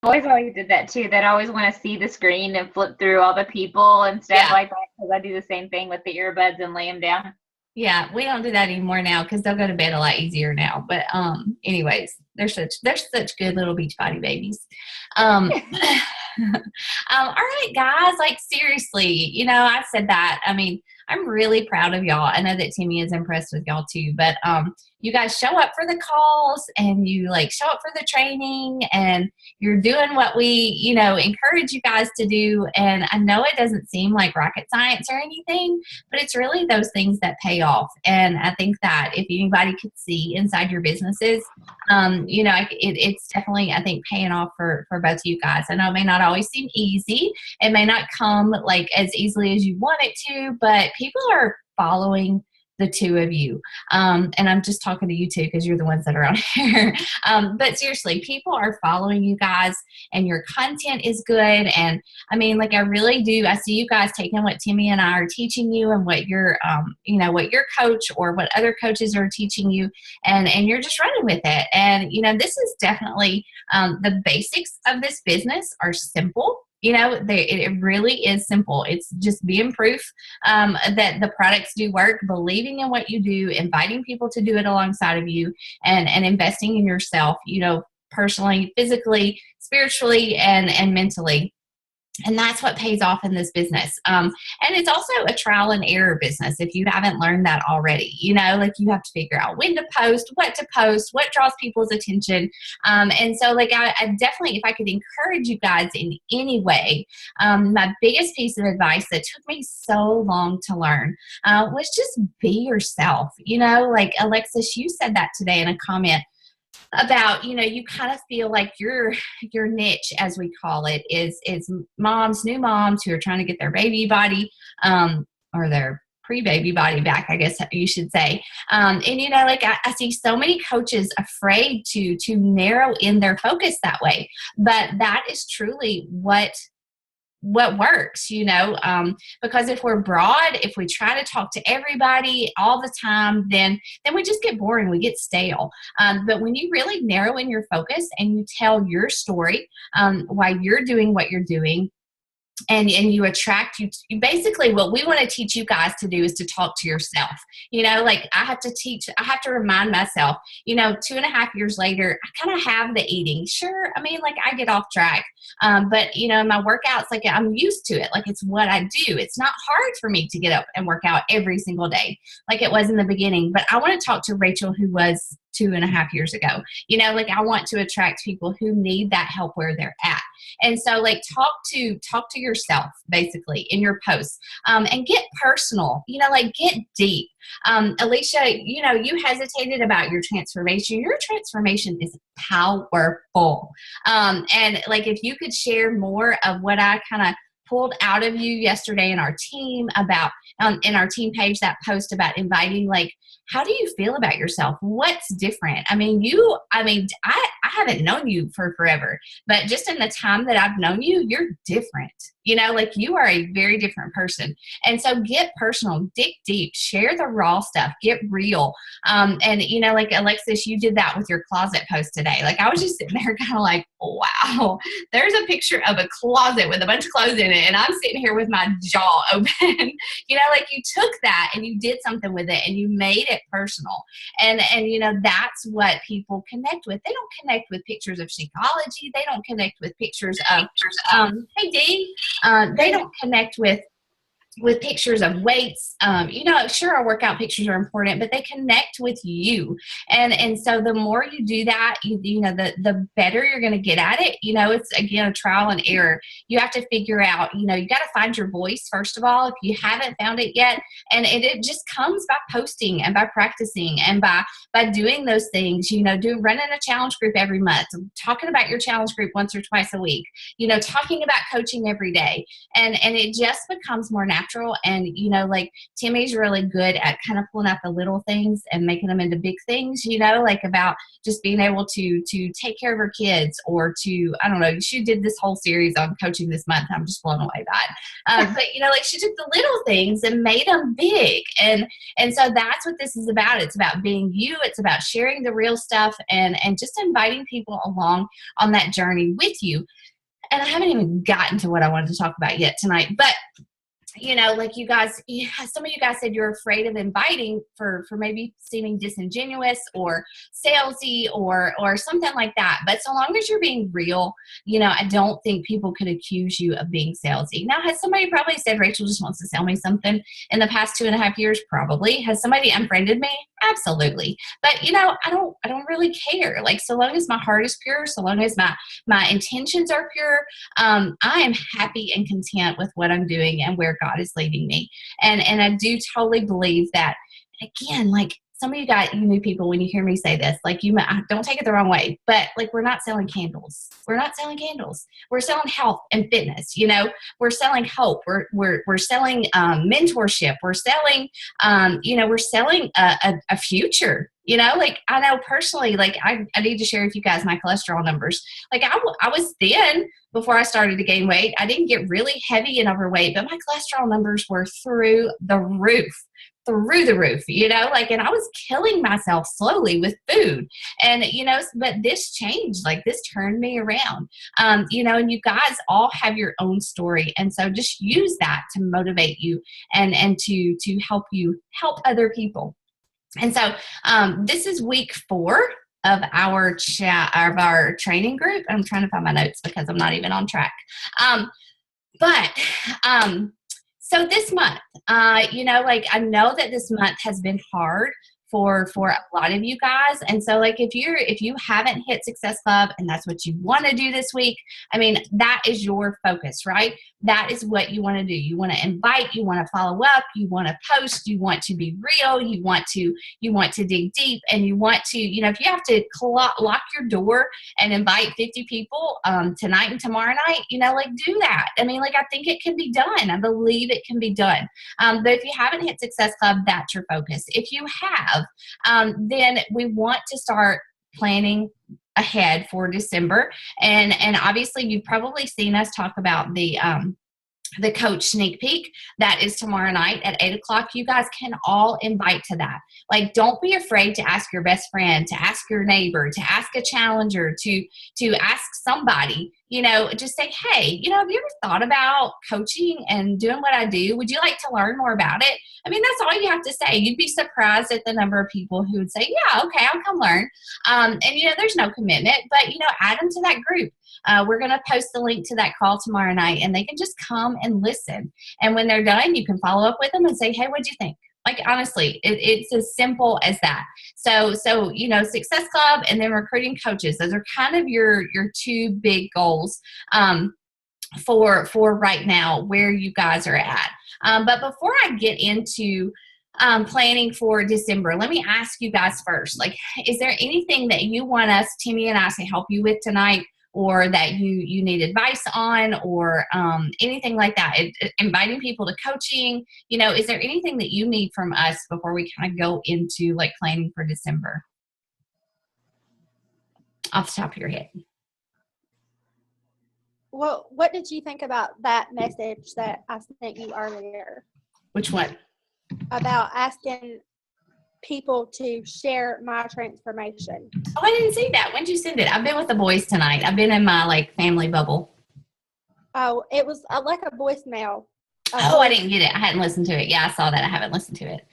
boys always did that too. They'd always want to see the screen and flip through all the people and stuff Yeah. like that because I do the same thing with the earbuds and lay them down. Yeah, we don't do that anymore now because they'll go to bed a lot easier now. But anyways, they're such good little beach body babies. All right, guys, like seriously, I said that. I mean, I'm really proud of y'all. I know that Timmy is impressed with y'all too, but you guys show up for the calls and you like show up for the training and you're doing what we, encourage you guys to do. And I know it doesn't seem like rocket science or anything, but it's really those things that pay off. And I think that if anybody could see inside your businesses, it's definitely, I think, paying off for both of you guys. I know it may not always seem easy. It may not come like as easily as you want it to, but people are following the two of you. And I'm just talking to you two because you're the ones that are on here. But seriously, people are following you guys and your content is good. And I mean, like I really do. I see you guys taking what Timmy and I are teaching you and what what your coach or what other coaches are teaching you and you're just running with it. And, this is definitely the basics of this business are simple. It really is simple. It's just being proof that the products do work, believing in what you do, inviting people to do it alongside of you, and investing in yourself, personally, physically, spiritually, and mentally. And that's what pays off in this business. And it's also a trial and error business if you haven't learned that already. Like you have to figure out when to post, what draws people's attention. And so like I definitely, if I could encourage you guys in any way, my biggest piece of advice that took me so long to learn was just be yourself. Like Alexis, you said that today in a comment about you kind of feel like your niche, as we call it, is new moms who are trying to get their baby body or their pre-baby body back, I guess you should say. And like I see so many coaches afraid to narrow in their focus that way, but that is truly what works, because if we're broad, if we try to talk to everybody all the time, then we just get boring, we get stale. But when you really narrow in your focus and you tell your story, why you're doing what you're doing, and you attract you basically what we want to teach you guys to do is to talk to yourself. Like I have to remind myself, 2.5 years later, I kind of have the eating. Sure, I mean, like I get off track. But my workouts, like I'm used to it. Like it's what I do. It's not hard for me to get up and work out every single day like it was in the beginning. But I want to talk to Rachel, who was 2.5 years ago. Like I want to attract people who need that help where they're at. And so like talk to yourself basically in your posts, and get personal, like get deep. Alicia, you hesitated about your transformation. Your transformation is powerful. And like if you could share more of what I kind of pulled out of you yesterday in our team about in our team page, that post about inviting, like, how do you feel about yourself? What's different? I mean, I haven't known you for forever, but just in the time that I've known you, you're different. Like you are a very different person. And so get personal, dig deep, share the raw stuff, get real. And like Alexis, you did that with your closet post today. Like I was just sitting there kind of like, wow, there's a picture of a closet with a bunch of clothes in it. And I'm sitting here with my jaw open. Like you took that and you did something with it and you made it personal. And that's what people connect with. They don't connect with pictures of Shakeology. They don't connect with pictures of, hey Dee, they don't connect with pictures of weights. Sure, our workout pictures are important, but they connect with you. And so the more you do that, the better you're going to get at it. It's again, a trial and error. You have to figure out, you got to find your voice, first of all, if you haven't found it yet. And it just comes by posting and by practicing and by doing those things, running a challenge group every month, talking about your challenge group once or twice a week, talking about coaching every day. And it just becomes more natural natural. And, you know, like Timmy's really good at kind of pulling out the little things and making them into big things, you know, like about just being able to take care of her kids, or to, I don't know, she did this whole series on coaching this month. I'm just blown away by it. But, you know, like she took the little things and made them big. And so that's what this is about. It's about being you. It's about sharing the real stuff, and just inviting people along on that journey with you. And I haven't even gotten to what I wanted to talk about yet tonight, but you know, like you guys, some of you guys said you're afraid of inviting for maybe seeming disingenuous or salesy or something like that. But so long as you're being real, you know, I don't think people could accuse you of being salesy. Now, has somebody probably said Rachel just wants to sell me something in the past 2.5 years? Probably. Has somebody unfriended me? Absolutely. But you know, I don't really care. Like, so long as my heart is pure, so long as my intentions are pure, I am happy and content with what I'm doing and where God is leading me. And I do totally believe that, again, like some of you got, you new people, when you hear me say this, like don't take it the wrong way, but like we're not selling candles. We're not selling candles. We're selling health and fitness. You know, we're selling hope. We're selling mentorship. We're selling, you know, we're selling a future. You know, like I know personally, like I need to share with you guys my cholesterol numbers. Like I was thin before I started to gain weight. I didn't get really heavy and overweight, but my cholesterol numbers were through the roof, you know, like, and I was killing myself slowly with food. And, you know, but this changed, like this turned me around, you know, and you guys all have your own story. And so just use that to motivate you and to help you help other people. And so this is week 4 of our training group. I'm trying to find my notes because I'm not even on track. So this month, you know, like I know that this month has been hard for a lot of you guys. And so like if you haven't hit Success Club and that's what you want to do this week, I mean, that is your focus, right? That is what you want to do. You want to invite, you want to follow up, you want to post, you want to be real, you want to dig deep, and you want to, you know, if you have to lock your door and invite 50 people tonight and tomorrow night, you know, like do that. I mean, like I think it can be done. I believe it can be done. But if you haven't hit Success Club, that's your focus. If you have, then we want to start planning ahead for December. And obviously you've probably seen us talk about the coach sneak peek that is tomorrow night at 8:00. You guys can all invite to that. Like, don't be afraid to ask your best friend, to ask your neighbor, to ask a challenger, to ask somebody, you know, just say, hey, you know, have you ever thought about coaching and doing what I do? Would you like to learn more about it? I mean, that's all you have to say. You'd be surprised at the number of people who would say, yeah, okay, I'll come learn. And, you know, there's no commitment, but, you know, add them to that group. We're going to post the link to that call tomorrow night, and they can just come and listen. And when they're done, you can follow up with them and say, hey, what'd you think? Like, honestly, it's as simple as that. So, you know, Success Club and then recruiting coaches, those are kind of your 2 big goals for right now where you guys are at. But before I get into planning for December, let me ask you guys first, like, is there anything that you want us, Timmy and I, to help you with tonight, or that you need advice on, or anything like that? Inviting people to coaching, you know, is there anything that you need from us before we kind of go into like planning for December? Off the top of your head. Well, what did you think about that message that I sent you earlier? Which one? About asking people to share my transformation. Oh, I didn't see that. When did you send it? I've been with the boys tonight. I've been in my like family bubble. Oh, it was like a voicemail. I didn't get it. I hadn't listened to it. Yeah, I saw that. I haven't listened to it.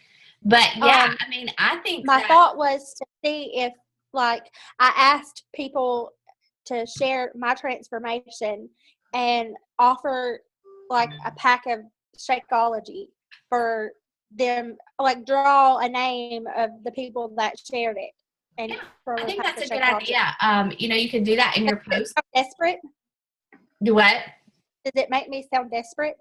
But yeah, I mean, I think my thought was to see if, like, I asked people to share my transformation and offer like a pack of Shakeology for them, like draw a name of the people that shared it. And I think that's a good idea. You know, you can do that in your post. Desperate? Do what? Does it make me sound desperate?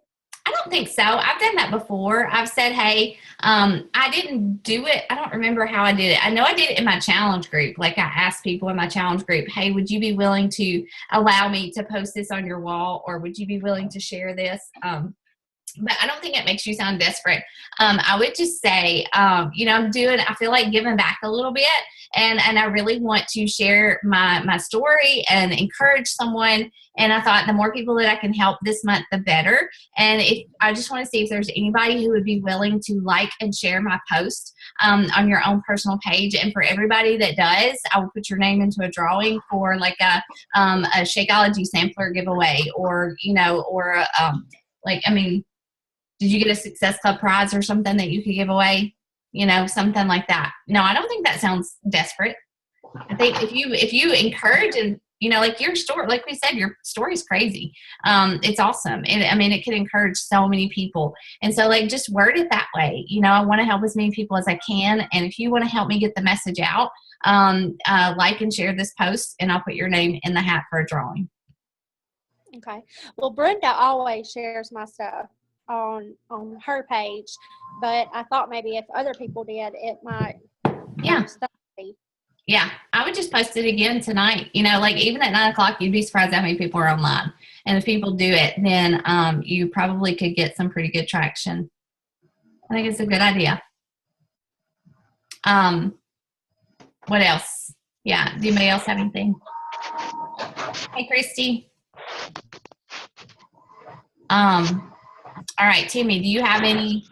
I don't think so. I've done that before. I've said, hey, I didn't do it. I don't remember how I did it. I know I did it in my challenge group. Like I asked people in my challenge group, hey, would you be willing to allow me to post this on your wall? Or would you be willing to share this? but I don't think it makes you sound desperate. I would just say, I feel like giving back a little bit, and I really want to share my story and encourage someone. And I thought the more people that I can help this month, the better. And I just want to see if there's anybody who would be willing to like and share my post on your own personal page. And for everybody that does, I will put your name into a drawing for like a Shakeology sampler giveaway, did you get a Success Club prize or something that you could give away? Something like that. No, I don't think that sounds desperate. I think if you encourage and, like your story, like we said, your story's crazy. It's awesome. And it can encourage so many people. And so like, just word it that way. I want to help as many people as I can. And if you want to help me get the message out, like and share this post, and I'll put your name in the hat for a drawing. Okay. Well, Brenda always shares my stuff on her page, but I thought maybe if other people did, it might. Yeah, I would just post it again tonight. Like even at 9:00, you'd be surprised how many people are online. And if people do it, then you probably could get some pretty good traction. I think it's a good idea. What else? Yeah, does anybody else have anything? Hey, Christy. All right, Timmy, do you have any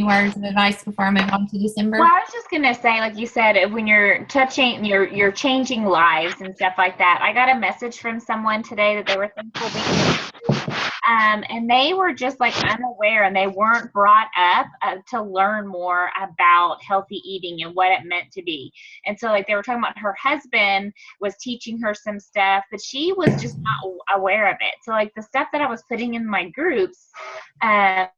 words of advice before I move on to December? Well, I was just gonna say, like you said, when you're you're changing lives and stuff like that. I got a message from someone today that they were thankful and they were just like unaware, and they weren't brought up to learn more about healthy eating and what it meant to be. And so like they were talking about her husband was teaching her some stuff, but she was just not aware of it. So like the stuff that I was putting in my groups, it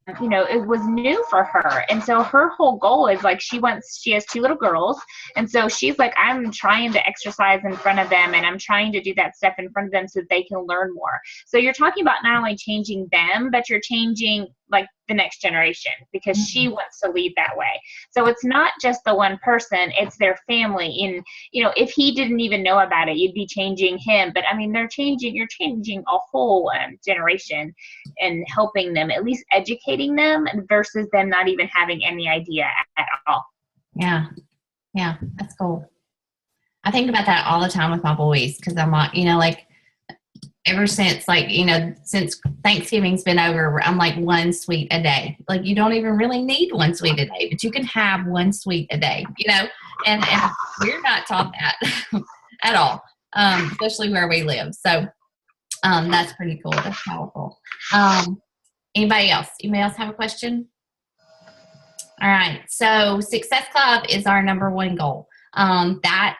was new for her. And so her whole goal is like she has 2 little girls. And so she's like, I'm trying to exercise in front of them, and I'm trying to do that stuff in front of them so they can learn more. So you're talking about not only changing them, but you're changing like the next generation, because she wants to lead that way. So it's not just the one person, it's their family. And, if he didn't even know about it, you'd be changing him. But I mean, you're changing a whole generation and helping them, at least educating them, versus them not even having any idea at all. Yeah. Yeah. That's cool. I think about that all the time with my boys, because I'm like, ever since since Thanksgiving's been over, I'm like 1 sweet a day. Like you don't even really need 1 sweet a day, but you can have 1 sweet a day, and we're not taught that at all, especially where we live. So that's pretty cool. That's powerful. Anybody else have a question? All right. So Success Club is our number 1 goal.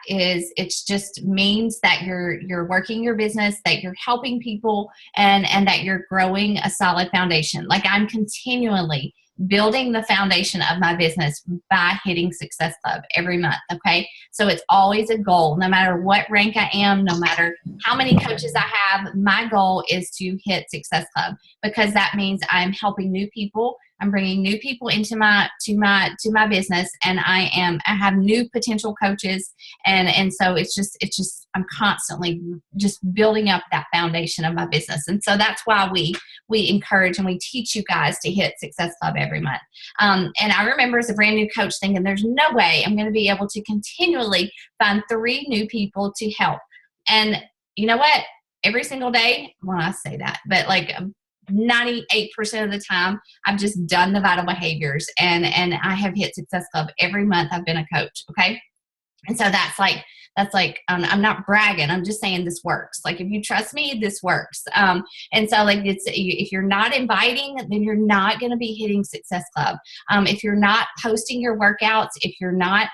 It just means that you're working your business, that you're helping people, and that you're growing a solid foundation. Like I'm continually building the foundation of my business by hitting Success Club every month. Okay. So it's always a goal, no matter what rank I am, no matter how many coaches I have, my goal is to hit Success Club, because that means I'm helping new people. I'm bringing new people into my business, and I have new potential coaches. And so it's just, I'm constantly just building up that foundation of my business. And so that's why we encourage and we teach you guys to hit Success Club every month. And I remember as a brand new coach thinking, there's no way I'm going to be able to continually find 3 new people to help. And you know what? Every single day, well, I say that, but like 98% of the time, I've just done the vital behaviors, and I have hit Success Club every month I've been a coach. Okay. And so that's like, I'm not bragging. I'm just saying this works. Like, if you trust me, this works. And so like, if you're not inviting, then you're not going to be hitting Success Club. If you're not posting your workouts, if you're not,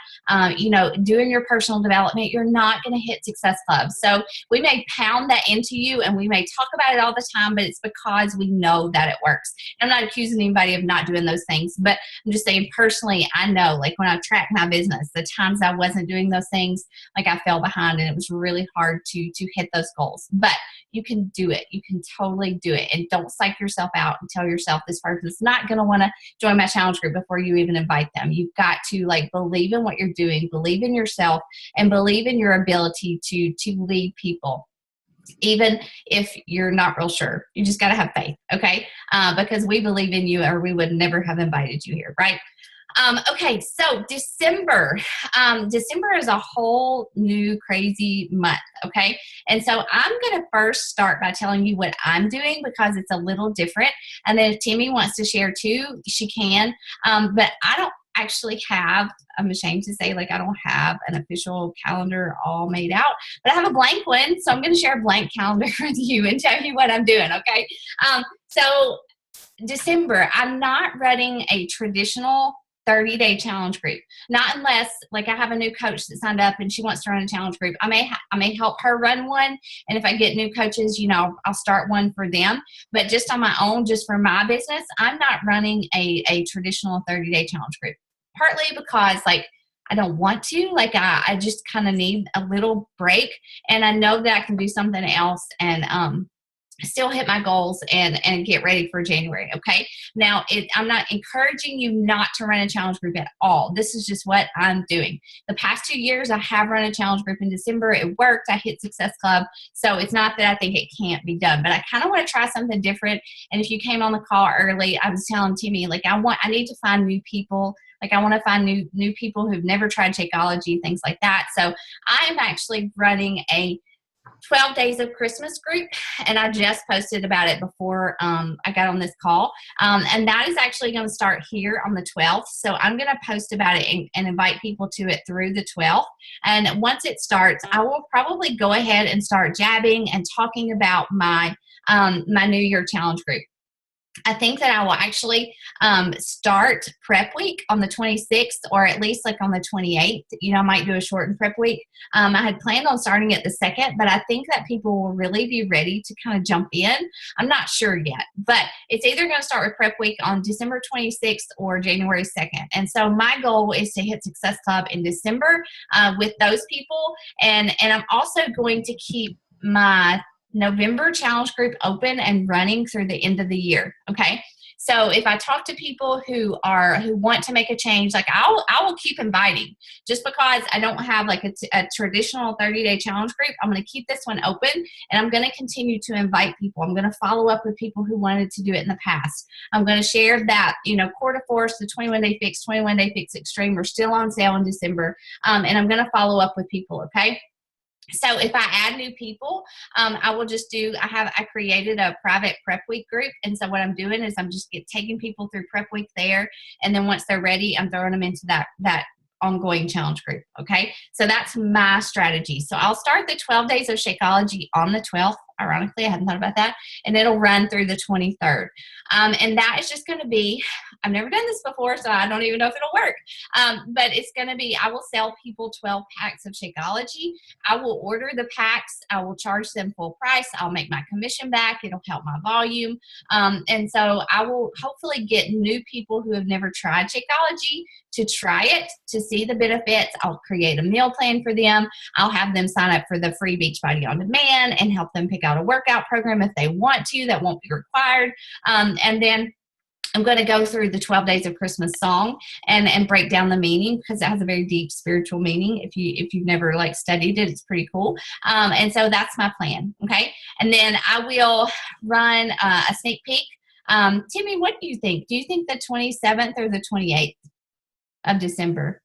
doing your personal development, you're not going to hit Success Club. So we may pound that into you, and we may talk about it all the time, but it's because we know that it works. I'm not accusing anybody of not doing those things, but I'm just saying personally, I know, like when I track my business, the times I wasn't doing those things, like I fell behind, and it was really hard to hit those goals. But you can do it. You can totally do it. And don't psych yourself out and tell yourself this person's not going to want to join my challenge group before you even invite them. You've got to like believe in what you're doing, believe in yourself, and believe in your ability to lead people. even if you're not real sure. You just got to have faith, okay? Because we believe in you, or we would never have invited you here, right? Okay, so December. December is a whole new crazy month, okay? And so I'm going to first start by telling you what I'm doing because it's a little different. And then if Timmy wants to share too, she can. But I don't actually have, I'm ashamed to say, like, I don't have an official calendar all made out, but I have a blank one. So I'm going to share a blank calendar with you and tell you what I'm doing, okay? So December, I'm not running a traditional 30-day challenge group. Not unless, like, I have a new coach that signed up and she wants to run a challenge group. I may help her run one, and if I get new coaches, you know, I'll start one for them. But just on my own, just for my business, I'm not running a traditional 30-day challenge group. Partly because, like, I don't want to. Like, I just kind of need a little break, and I know that I can do something else and still hit my goals and get ready for January. Okay. Now I'm not encouraging you not to run a challenge group at all. This is just what I'm doing. The past 2 years, I have run a challenge group in December. It worked. I hit Success Club. So it's not that I think it can't be done, but I kind of want to try something different. And if you came on the call early, I was telling Timmy, like, I need to find new people. Like, I want to find new people who've never tried Shakeology, things like that. So I'm actually running a 12 Days of Christmas group, and I just posted about it before I got on this call. And that is actually going to start here on the 12th. So I'm going to post about it and invite people to it through the 12th. And once it starts, I will probably go ahead and start jabbing and talking about my New Year challenge group. I think that I will actually start prep week on the 26th, or at least like on the 28th. You know, I might do a shortened prep week. I had planned on starting it the 2nd, but I think that people will really be ready to kind of jump in. I'm not sure yet, but it's either going to start with prep week on December 26th or January 2nd. And so my goal is to hit Success Club in December with those people. And I'm also going to keep my November challenge group open and running through the end of the year. Okay. So if I talk to people who want to make a change, like, I will keep inviting. Just because I don't have like a traditional 30-day challenge group, I'm going to keep this one open, and I'm going to continue to invite people. I'm going to follow up with people who wanted to do it in the past. I'm going to share that, you know, Quarter Force, the 21-day fix, 21-day fix extreme are still on sale in December. And I'm going to follow up with people. Okay. So if I add new people, I will just I created a private prep week group. And so what I'm doing is I'm just taking people through prep week there. And then once they're ready, I'm throwing them into that ongoing challenge group. Okay. So that's my strategy. So I'll start the 12 Days of Shakeology on the 12th. Ironically, I hadn't thought about that. And it'll run through the 23rd. And that is just going to be, I've never done this before, so I don't even know if it'll work. But it's going to be, I will sell people 12 packs of Shakeology. I will order the packs. I will charge them full price. I'll make my commission back. It'll help my volume. And so I will hopefully get new people who have never tried Shakeology to try it, to see the benefits. I'll create a meal plan for them. I'll have them sign up for the free Beachbody On Demand and help them pick out a workout program if they want to. That won't be required. And then I'm going to go through the 12 Days of Christmas song and break down the meaning, because it has a very deep spiritual meaning. If you've never like studied it, it's pretty cool. And so that's my plan. Okay. And then I will run a sneak peek. Timmy, what do you think? Do you think the 27th or the 28th of December?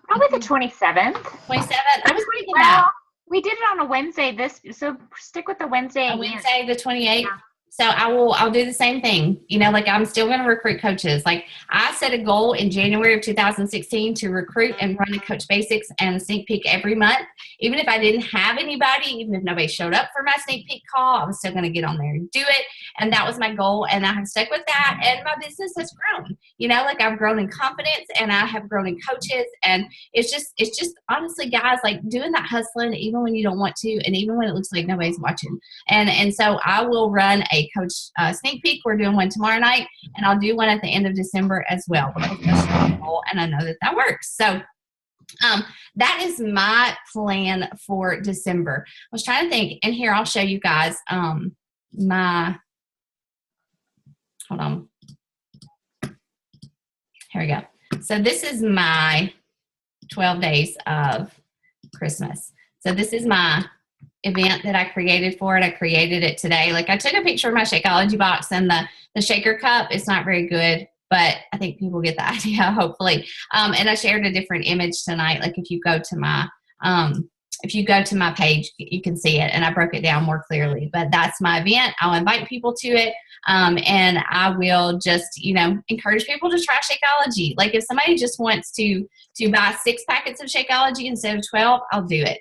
Probably the 27th. 27th. I was thinking that. We did it on a Wednesday. So stick with the Wednesday. Wednesday, the 28th. Yeah. So I'll do the same thing. You know, like, I'm still going to recruit coaches. Like, I set a goal in January of 2016 to recruit and run a Coach Basics and a sneak peek every month. Even if I didn't have anybody, even if nobody showed up for my sneak peek call, I was still going to get on there and do it. And that was my goal. And I have stuck with that. And my business has grown. You know, like, I've grown in confidence, and I have grown in coaches. And it's just honestly, guys, like, doing that hustling, even when you don't want to, and even when it looks like nobody's watching. And so I will run a coach sneak peek. We're doing one tomorrow night, and I'll do one at the end of December as well, because that's my goal, and I know that works. So that is my plan for December. I was trying to think, and here I'll show you guys hold on. Here we go. So this is my 12 Days of Christmas. So this is my event that I created for it. I created it today. Like I took a picture of my Shakeology box and the shaker cup. It's not very good, but I think people get the idea, hopefully. And I shared a different image tonight. Like if you go to my page, you can see it, and I broke it down more clearly. But that's my event. I'll invite people to it, and I will just, encourage people to try Shakeology. Like if somebody just wants to buy 6 packets of Shakeology instead of 12, I'll do it.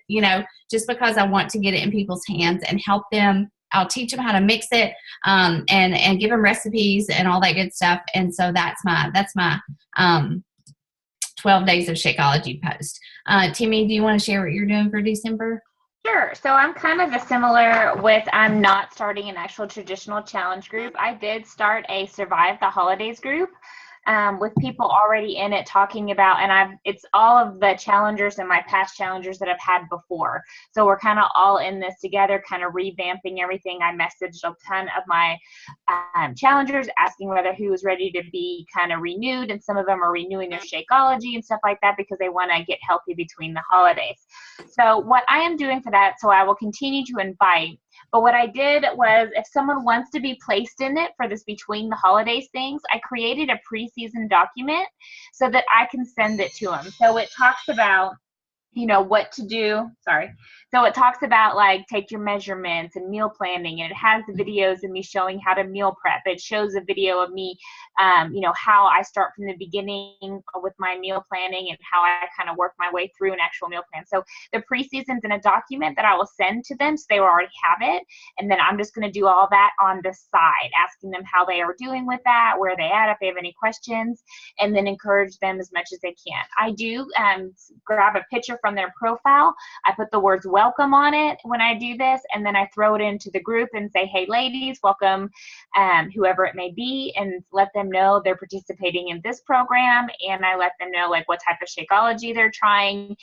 Just because I want to get it in people's hands and help them. I'll teach them how to mix it, and give them recipes and all that good stuff. And so that's my 12 days of Shakeology post. Timmy, do you want to share what you're doing for December? Sure. So I'm kind of similar with, I'm not starting an actual traditional challenge group. I did start a Survive the Holidays group with people already in it talking about, and it's all of the challengers and my past challengers that I've had before. So we're kind of all in this together, kind of revamping everything. I messaged a ton of my challengers asking whether who was ready to be kind of renewed, and some of them are renewing their Shakeology and stuff like that because they want to get healthy between the holidays. So what I am doing for that, so I will continue to invite. But what I did was, if someone wants to be placed in it for this between the holidays things, I created a preseason document so that I can send it to them. So it talks about, what to do. Sorry. So it talks about like take your measurements and meal planning, and it has the videos of me showing how to meal prep. It shows a video of me, how I start from the beginning with my meal planning and how I kind of work my way through an actual meal plan. So the pre-season's in a document that I will send to them so they will already have it. And then I'm just going to do all that on the side, asking them how they are doing with that, where they at, if they have any questions, and then encourage them as much as they can. I do grab a picture from their profile. I put the words welcome on it when I do this, and then I throw it into the group and say, hey ladies, welcome, whoever it may be, and let them know they're participating in this program, and I let them know like what type of Shakeology they're trying,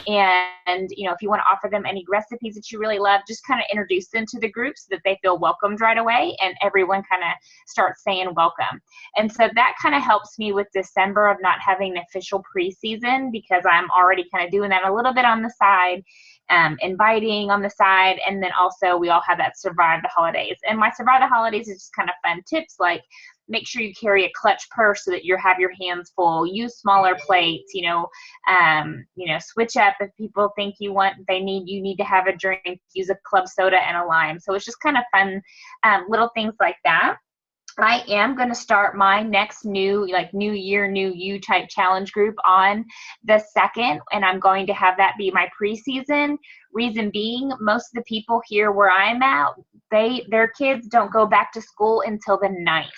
and if you want to offer them any recipes that you really love, just kind of introduce them to the group so that they feel welcomed right away, and everyone kind of starts saying welcome. And so that kind of helps me with December of not having an official preseason, because I'm already kind of doing that a little bit on the side, inviting on the side, and then also we all have that Survive the Holidays. And my Survive the Holidays is just kind of fun tips, like make sure you carry a clutch purse so that you have your hands full, use smaller plates, switch up if people think you need to have a drink, use a club soda and a lime. So it's just kind of fun little things like that. I am going to start my next new year, new you type challenge group on the 2nd, and I'm going to have that be my preseason. Reason being, most of the people here where I'm at, their kids don't go back to school until the 9th.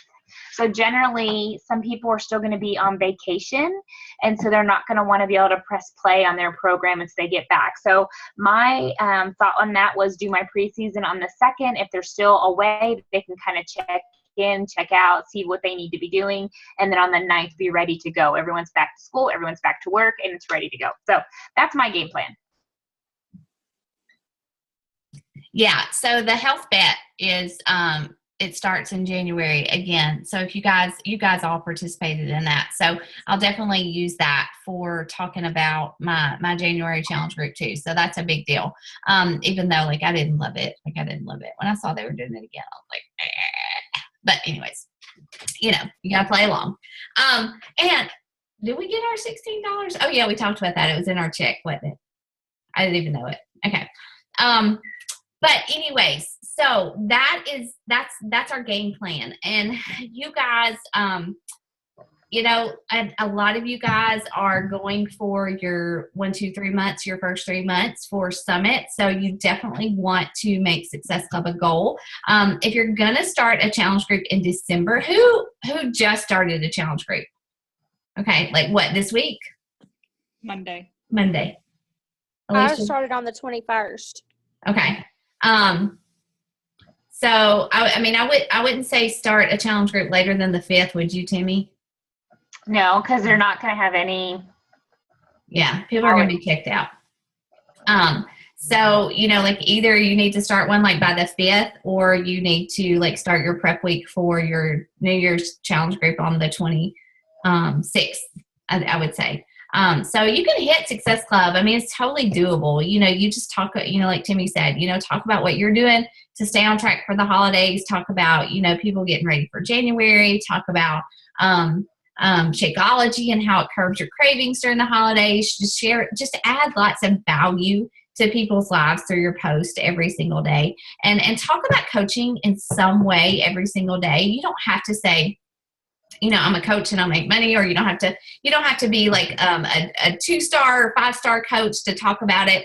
So generally, some people are still going to be on vacation, and so they're not going to want to be able to press play on their program as they get back. So my thought on that was do my preseason on the 2nd. If they're still away, they can kind of check in, check out, see what they need to be doing, and then on the 9th be ready to go. Everyone's back to school, everyone's back to work, and it's ready to go. So that's my game plan. Yeah, so the health bet is it starts in January again. So if you guys all participated in that. So I'll definitely use that for talking about my January challenge group too. So that's a big deal. Even though I didn't love it. When I saw they were doing it again, I was like, eh. But anyways, you gotta play along. And did we get our $16? Oh yeah, we talked about that. It was in our check, wasn't it? I didn't even know it. Okay. But anyways, so that's our game plan. And you guys, a lot of you guys are going for your 1, 2, 3 months, your first 3 months for Summit. So you definitely want to make Success Club a goal. If you're going to start a challenge group in December, who just started a challenge group? Okay. Like what, this week? Monday. I started on the 21st. Okay. So I wouldn't say start a challenge group later than the 5th, would you, Timmy? No, because they're not going to have any. Yeah, people are going to be kicked out. So either you need to start one by the 5th, or you need to start your prep week for your New Year's challenge group on the 26th. I would say. So you can hit Success Club. I mean, it's totally doable. You just talk, like Timmy said, talk about what you're doing to stay on track for the holidays. Talk about, people getting ready for January. Talk about Shakeology and how it curbs your cravings during the holidays. Just add lots of value to people's lives through your post every single day, and talk about coaching in some way every single day. You don't have to say, I'm a coach and I'll make money, or you don't have to be like a 2-star or 5-star coach to talk about it.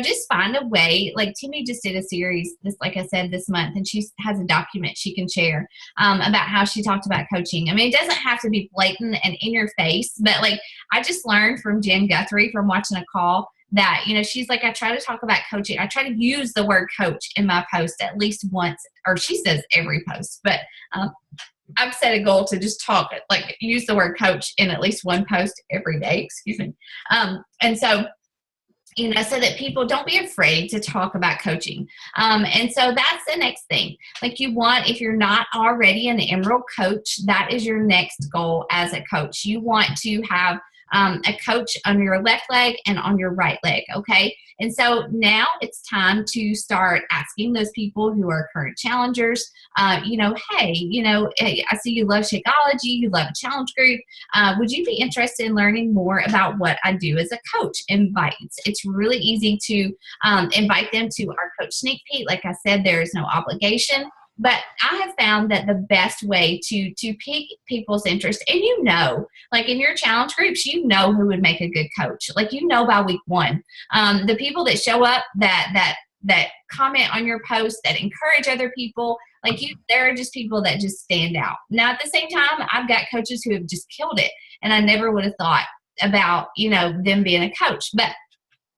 Just find a way. Like Timmy just did a series, like I said, this month, and she has a document she can share about how she talked about coaching. I mean, it doesn't have to be blatant and in your face, but like I just learned from Jen Guthrie from watching a call that, she's like, I try to talk about coaching. I try to use the word coach in my post at least once, or she says every post, but I've set a goal to just use the word coach in at least one post every day, excuse me. And so, so that people don't be afraid to talk about coaching. And so that's the next thing. Like if you're not already an Emerald coach, that is your next goal as a coach. You want to have a coach on your left leg and on your right leg, okay? And so now it's time to start asking those people who are current challengers, hey, I see you love Shakeology, you love a challenge group. Would you be interested in learning more about what I do as a coach? Invites. It's really easy to invite them to our coach sneak peek. Like I said, there is no obligation. But I have found that the best way to pique people's interest, and like in your challenge groups, who would make a good coach. Like by week 1, the people that show up that comment on your post, that encourage other people, there are just people that just stand out. Now at the same time, I've got coaches who have just killed it, and I never would have thought about them being a coach, but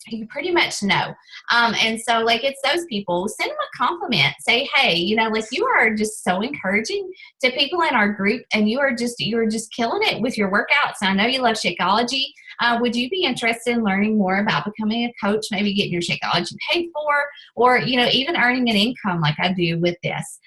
you pretty much know. And so it's those people. Send them a compliment. Say, hey, you are just so encouraging to people in our group, and you are just killing it with your workouts. And I know you love Shakeology. Would you be interested in learning more about becoming a coach, maybe getting your Shakeology paid for, or, even earning an income like I do with this?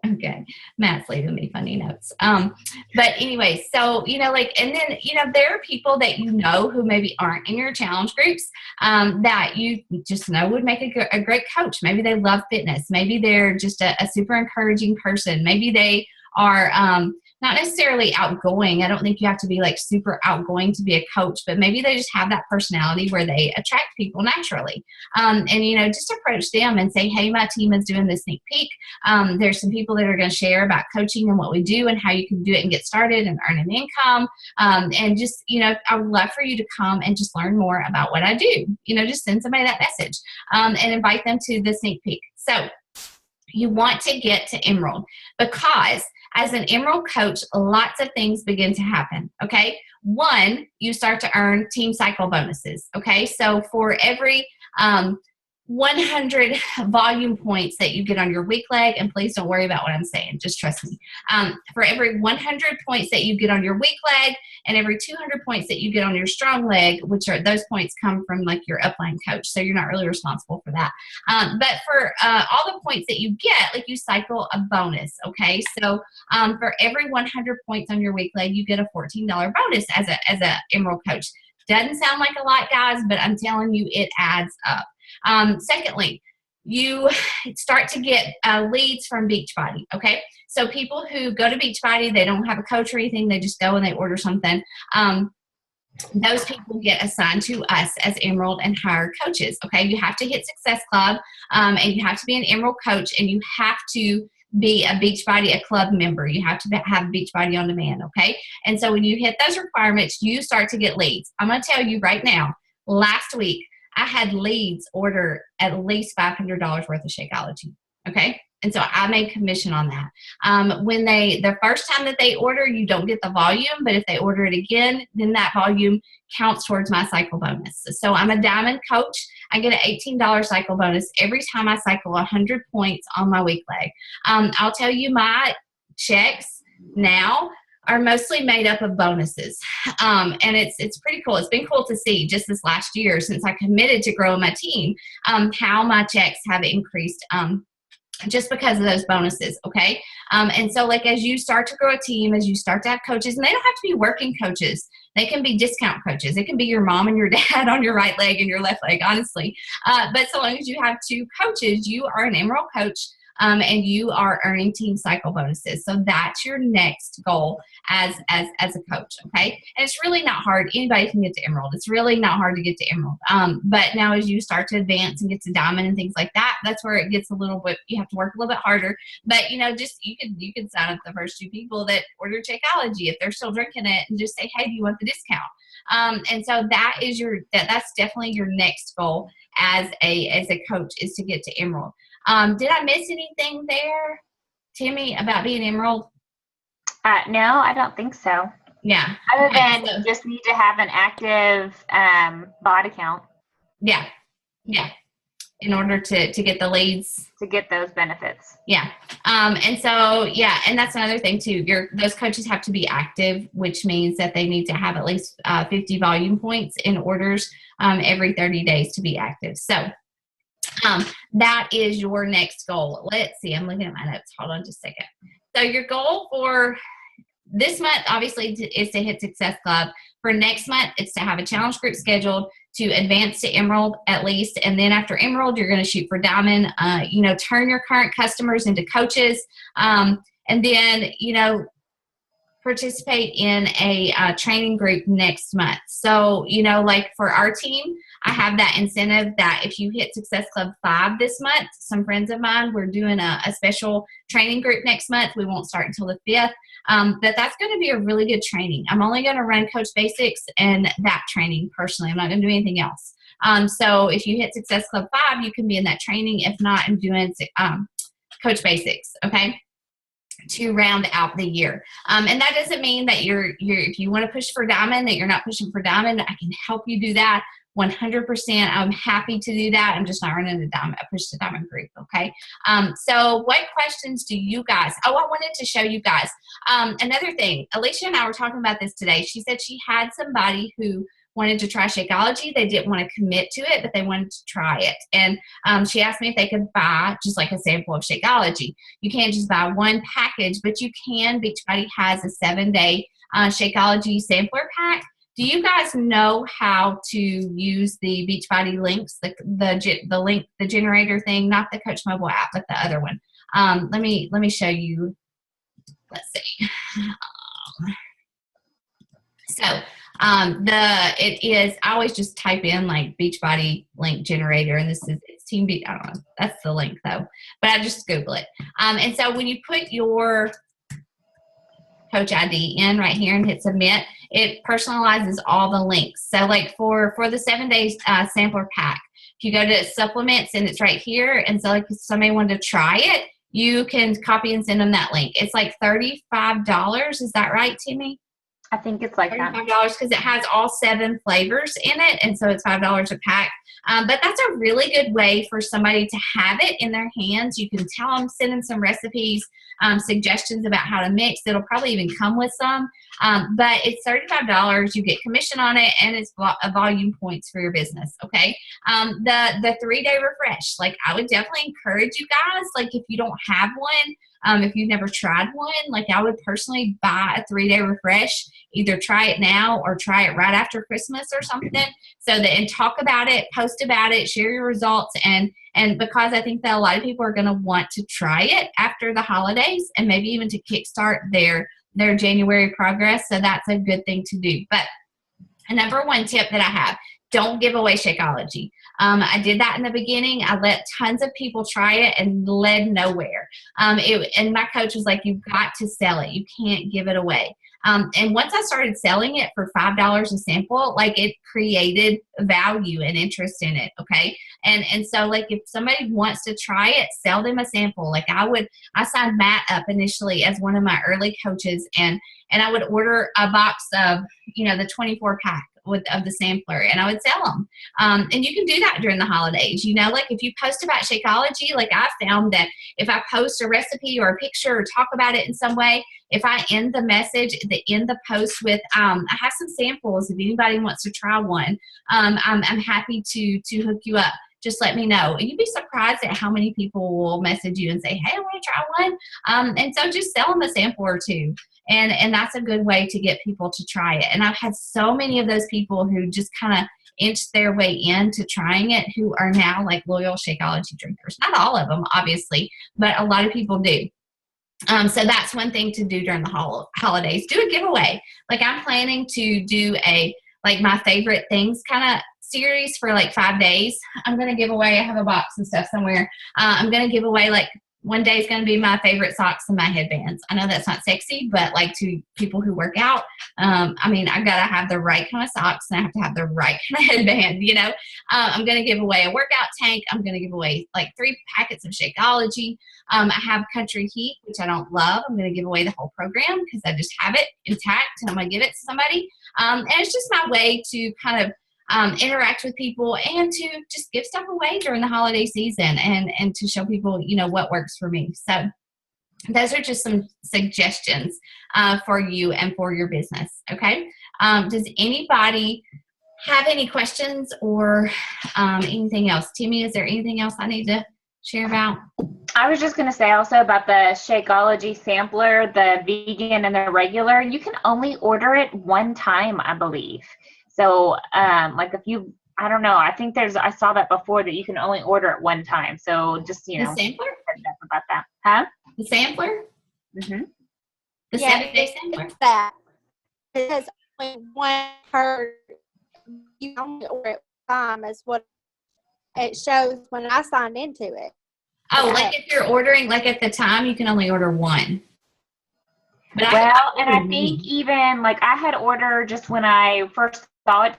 Okay, Matt's leaving me funny notes. But anyway, so, and then, there are people that who maybe aren't in your challenge groups that you just know would make a great coach. Maybe they love fitness. Maybe they're just a super encouraging person. Maybe they are not necessarily outgoing. I don't think you have to be super outgoing to be a coach, but maybe they just have that personality where they attract people naturally. And, just approach them and say, hey, my team is doing this sneak peek. There's some people that are going to share about coaching and what we do and how you can do it and get started and earn an income. And just, I would love for you to come and just learn more about what I do. Just send somebody that message and invite them to the sneak peek. So you want to get to Emerald, because as an Emerald coach, lots of things begin to happen, okay? 1, you start to earn team cycle bonuses, okay? So for every 100 volume points that you get on your weak leg, and please don't worry about what I'm saying, just trust me. For every 100 points that you get on your weak leg, and every 200 points that you get on your strong leg, which are those points come from your upline coach, so you're not really responsible for that. But for all the points that you get, you cycle a bonus, okay? So for every 100 points on your weak leg, you get a $14 bonus as a Emerald coach. Doesn't sound like a lot, guys, but I'm telling you, it adds up. Secondly, you start to get leads from Beachbody, okay? So people who go to Beachbody, they don't have a coach or anything, they just go and they order something. Those people get assigned to us as Emerald and hire coaches, okay? You have to hit Success Club, and you have to be an Emerald coach, and you have to be a Beachbody, a club member. You have to have Beachbody on demand, okay? And so when you hit those requirements, you start to get leads. I'm going to tell you right now, last week, I had leads order at least $500 worth of Shakeology, okay? And so I made commission on that. The first time that they order, you don't get the volume, but if they order it again, then that volume counts towards my cycle bonus. So I'm a diamond coach. I get an $18 cycle bonus every time I cycle 100 points on my weak leg. I'll tell you, my checks now are mostly made up of bonuses. And it's pretty cool. It's been cool to see just this last year since I committed to growing my team, how my checks have increased just because of those bonuses. Okay. And so like, as you start to grow a team, as you start to have coaches, and they don't have to be working coaches, they can be discount coaches. It can be your mom and your dad on your right leg and your left leg, honestly. But so long as you have 2 coaches, you are an Emerald coach. And you are earning team cycle bonuses. So that's your next goal as a coach, okay? And it's really not hard. Anybody can get to Emerald. It's really not hard to get to Emerald. But now as you start to advance and get to Diamond and things like that, that's where it gets a little bit, you have to work a little bit harder. But, just you could sign up the first 2 people that order Shakeology if they're still drinking it and just say, hey, do you want the discount? And so that is that's definitely your next goal as a coach, is to get to Emerald. Did I miss anything there, Timmy, about being Emerald? No, I don't think so. Yeah. Other than you just need to have an active bot account. Yeah. Yeah. In order to get the leads. To get those benefits. Yeah. And so, yeah, and that's another thing too. Those coaches have to be active, which means that they need to have at least 50 volume points in orders every 30 days to be active. So that is your next goal. Let's see. I'm looking at my notes. Hold on just a second. So your goal for this month, obviously, is to hit Success Club. For next month, it's to have a challenge group scheduled to advance to Emerald at least. And then after Emerald, you're going to shoot for Diamond, turn your current customers into coaches. And then, participate in a training group next month. So, like for our team, I have that incentive that if you hit Success Club 5 this month, some friends of mine, we're doing a special training group next month. We won't start until the 5th. That's going to be a really good training. I'm only going to run Coach Basics and that training personally. I'm not going to do anything else. So if you hit Success Club 5, you can be in that training. If not, I'm doing Coach Basics, okay, to round out the year. And that doesn't mean that if you want to push for Diamond, that you're not pushing for Diamond. I can help you do that 100%. I'm happy to do that. I'm just not running a push to Diamond group, okay? So what questions do you guys, I wanted to show you guys. Another thing, Alicia and I were talking about this today. She said she had somebody who wanted to try Shakeology. They didn't want to commit to it, but they wanted to try it. And she asked me if they could buy just like a sample of Shakeology. You can't just buy one package, but you can. Beachbody has a 7-day Shakeology sampler pack. Do you guys know how to use the Beachbody links, the generator thing, not the Coach Mobile app, but the other one? Let me show you. Let's see. It is, I always just type in like Beachbody link generator, and it's Team Beach. I don't know. That's the link though, but I just Google it. And so when you put your Coach ID in right here and hit submit, it personalizes all the links. So like for the 7 days sampler pack, if you go to supplements and it's right here, and so like if somebody wanted to try it, you can copy and send them that link. It's like $35. Is that right, Timmy? I think it's like that. $35 because it has all 7 flavors in it, and so it's $5 a pack. But that's a really good way for somebody to have it in their hands. You can tell them, send them some recipes, suggestions about how to mix. It'll probably even come with some. But it's $35. You get commission on it, and it's volume points for your business, okay? The 3-day refresh, like I would definitely encourage you guys, like if you don't have one, if you've never tried one, like I would personally buy a 3-day refresh, either try it now or try it right after Christmas or something, and talk about it, post about it, share your results. And because I think that a lot of people are going to want to try it after the holidays and maybe even to kickstart their January progress. So that's a good thing to do. But a number one tip that I have, don't give away Shakeology. I did that in the beginning. I let tons of people try it and led nowhere. And my coach was like, you've got to sell it. You can't give it away. And once I started selling it for $5 a sample, like it created value and interest in it. Okay. And so like if somebody wants to try it, sell them a sample. Like I signed Matt up initially as one of my early coaches, and I would order a box of, the 24 pack of the sampler, and I would sell them. And you can do that during the holidays. Like if you post about Shakeology, like I found that if I post a recipe or a picture or talk about it in some way, if I end the message, end the post with, I have some samples if anybody wants to try one, I'm happy to hook you up. just let me know. You'd be surprised at how many people will message you and say, hey, I want to try one. And so just sell them a sample or two. And that's a good way to get people to try it. And I've had so many of those people who just kind of inch their way into trying it who are now like loyal Shakeology drinkers. Not all of them, obviously, but a lot of people do. So that's one thing to do during the holidays. Do a giveaway. Like I'm planning to do my favorite things kind of series for like 5 days. I'm going to give away, I have a box and stuff somewhere. I'm going to give away like one day is going to be my favorite socks and my headbands. I know that's not sexy, but like to people who work out, I mean, I've got to have the right kind of socks and I have to have the right kind of headband, you know. I'm going to give away a workout tank. I'm going to give away like 3 packets of Shakeology. I have Country Heat, which I don't love. I'm going to give away the whole program because I just have it intact and I'm going to give it to somebody. And it's just my way to kind of interact with people and to just give stuff away during the holiday season and to show people, you know, what works for me. So those are just some suggestions for you and for your business. Okay. Does anybody have any questions or anything else? Timmy, is there anything else I need to share about? I was just going to say also about the Shakeology sampler, the vegan and the regular. You can only order it one time, I believe. So, like if you, I don't know, I think I saw that before that you can only order it one time. So just, you know. The sampler? About that. Huh? The sampler? Mm-hmm. The 7-day sampler? That. It has only one per, you only order it one time is what it shows when I signed into it. Oh, like if you're ordering, like at the time, you can only order one. But I think even like I had ordered just when I first saw it,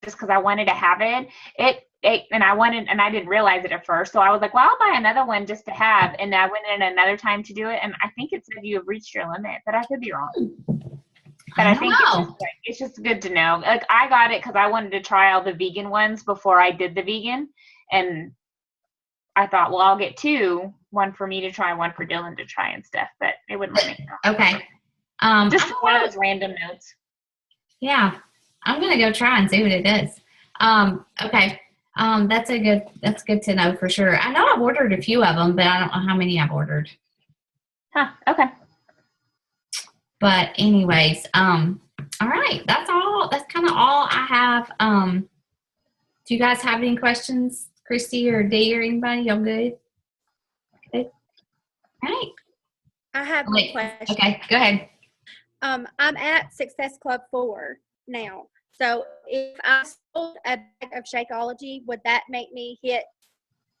just because I wanted to have it. And I didn't realize it at first. So I was like, well, I'll buy another one just to have. And I went in another time to do it. And I think it said you have reached your limit, but I could be wrong. But I think it's just good to know. Like I got it because I wanted to try all the vegan ones before I did the vegan. And I thought, well, I'll get 2, one for me to try, one for Dylan to try and stuff. But it wouldn't let me know. Okay. Just one of those random notes. Yeah. I'm going to go try and see what it does. Okay. That's good to know for sure. I know I've ordered a few of them, but I don't know how many I've ordered. Huh. Okay. But anyways, all right. That's all. That's kind of all I have. Do you guys have any questions, Christy or Dee or anybody? Y'all good? Good. All right. I have one question. Okay. Go ahead. I'm at Success Club 4 now. So if I sold a bag of Shakeology, would that make me hit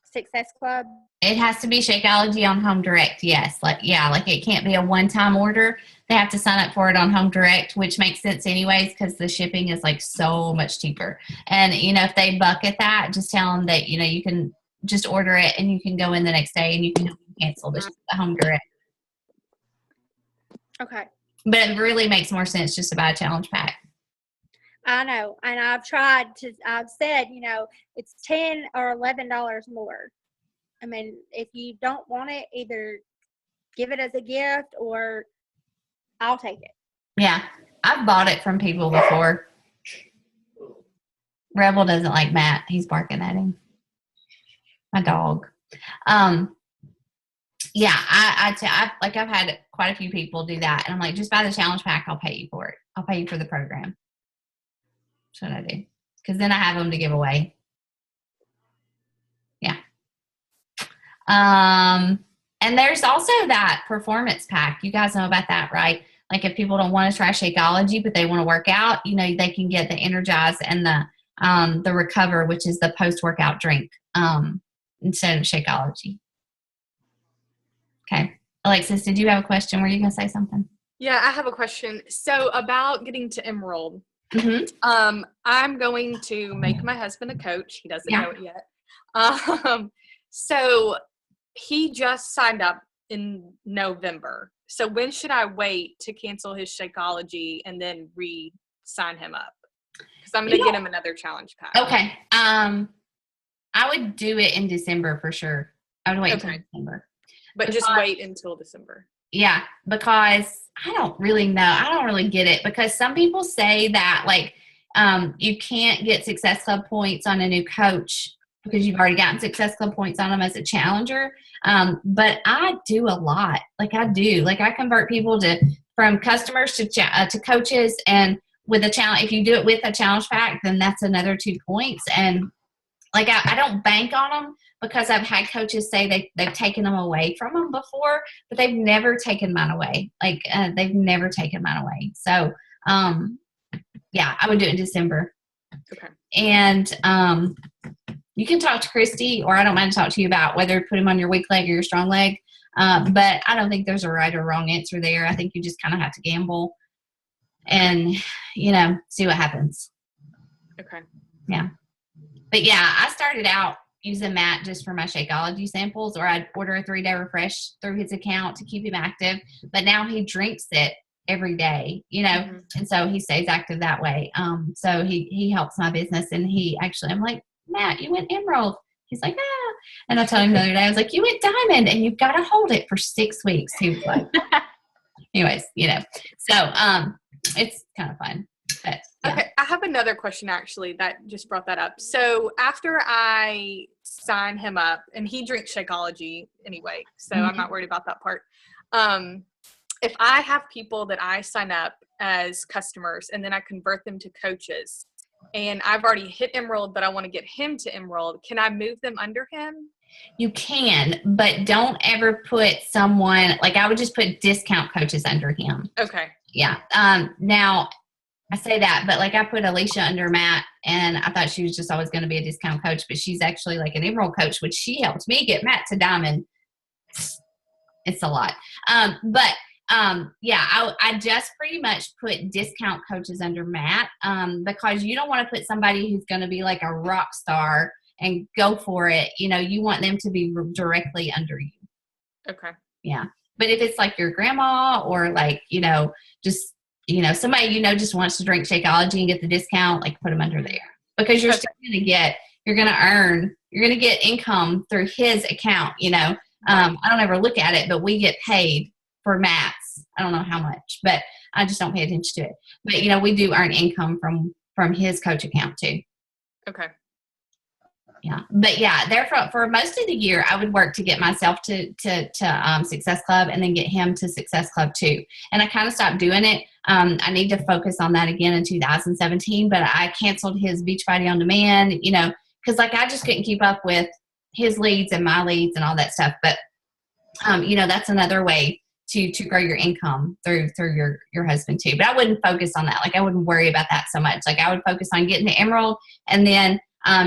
Success Club? It has to be Shakeology on Home Direct, yes. Like it can't be a one-time order. They have to sign up for it on Home Direct, which makes sense anyways because the shipping is like so much cheaper. And, you know, if they bucket that, just tell them that, you know, you can just order it and you can go in the next day and you can cancel the Home Direct. Okay. But it really makes more sense just to buy a challenge pack. I know. And I've said, you know, it's $10 or $11 more. I mean, if you don't want it, either give it as a gift or I'll take it. Yeah. I've bought it from people before. Rebel doesn't like Matt. He's barking at him. My dog. Yeah, I've had quite a few people do that. And I'm like, just buy the challenge pack. I'll pay you for it. I'll pay you for the program. That's what I do. Because then I have them to give away. Yeah. And there's also that performance pack. You guys know about that, right? Like if people don't want to try Shakeology, but they want to work out, you know, they can get the Energize and the Recover, which is the post-workout drink, instead of Shakeology. Okay. Alexis, did you have a question? Were you going to say something? Yeah, I have a question. So about getting to Emerald, Mm-hmm. I'm going to make my husband a coach. He doesn't know it yet. So he just signed up in November. So when should I wait to cancel his Shakeology and then re-sign him up? Because I'm going to get him another challenge pack. Okay. I would do it in December for sure. I would wait until December. But just wait until December. Yeah, because I don't really know. I don't really get it because some people say that like you can't get Success Club points on a new coach because you've already gotten Success Club points on them as a challenger. But I do a lot. Like I do. Like I convert people from customers to coaches, and with a challenge, if you do it with a challenge pack, then that's another 2 points. And like I don't bank on them, because I've had coaches say they've taken them away from them before, but they've never taken mine away. Like they've never taken mine away. So yeah, I would do it in December. Okay. And you can talk to Christy, or I don't mind to talk to you about whether to put them on your weak leg or your strong leg. But I don't think there's a right or wrong answer there. I think you just kind of have to gamble and, see what happens. Okay. Yeah. But yeah, I started out using Matt just for my Shakeology samples, or I'd order a 3-day refresh through his account to keep him active. But now he drinks it every day, and so he stays active that way. So he helps my business, and I'm like, Matt, you went Emerald. He's like, ah. And I told him the other day, I was like, you went Diamond, and you've got to hold it for 6 weeks. He was like, anyways, so it's kind of fun. But, yeah. Okay, I have another question actually that just brought that up. So after I sign him up, and he drinks Shakeology anyway, so I'm not worried about that part. If I have people that I sign up as customers and then I convert them to coaches, and I've already hit Emerald, but I want to get him to Emerald, can I move them under him? You can, but don't ever put someone, like I would just put discount coaches under him. Okay. Yeah. Now, I say that, but like I put Alicia under Matt, and I thought she was just always going to be a discount coach, but she's actually like an Emerald coach, which she helped me get Matt to Diamond. It's a lot. Yeah, I just pretty much put discount coaches under Matt, because you don't want to put somebody who's going to be like a rock star and go for it. You want them to be directly under you. Okay. Yeah. But if it's like your grandma, or like, just, somebody, just wants to drink Shakeology and get the discount, like put them under there, because you're still going to you're going to get income through his account. I don't ever look at it, but we get paid for Matt's. I don't know how much, but I just don't pay attention to it. But, we do earn income from his coach account too. Okay. Yeah. But yeah, therefore for most of the year, I would work to get myself to Success Club, and then get him to Success Club too. And I kind of stopped doing it. I need to focus on that again in 2017, but I canceled his Beachbody On Demand, because like I just couldn't keep up with his leads and my leads and all that stuff. But, that's another way to grow your income through your husband too. But I wouldn't focus on that. Like I wouldn't worry about that so much. Like I would focus on getting to Emerald, and then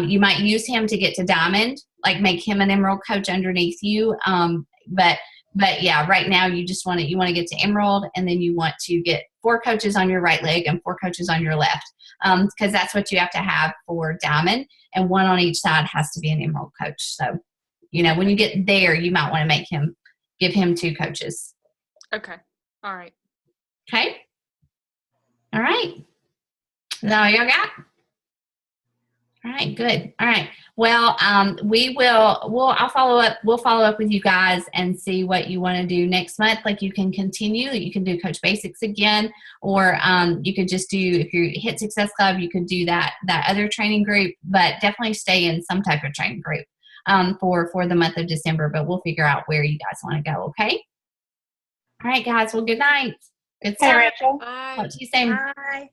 you might use him to get to Diamond, like make him an Emerald coach underneath you. But yeah, right now you want to get to Emerald, and then you want to get 4 coaches on your right leg and 4 coaches on your left. Because that's what you have to have for Diamond, and 1 on each side has to be an Emerald coach. So, when you get there, you might want to give him 2 coaches. Okay. All right. Okay. All right. Is that all y'all got? All right, good. All right. Well, I'll follow up. We'll follow up with you guys and see what you want to do next month. Like you can do Coach Basics again, or you could just do, if you hit Success Club, you could do that other training group, but definitely stay in some type of training group for the month of December, but we'll figure out where you guys want to go. Okay. All right, guys. Well, good night. Good Hey, stuff. Rachel. Bye. Talk to you soon. Bye.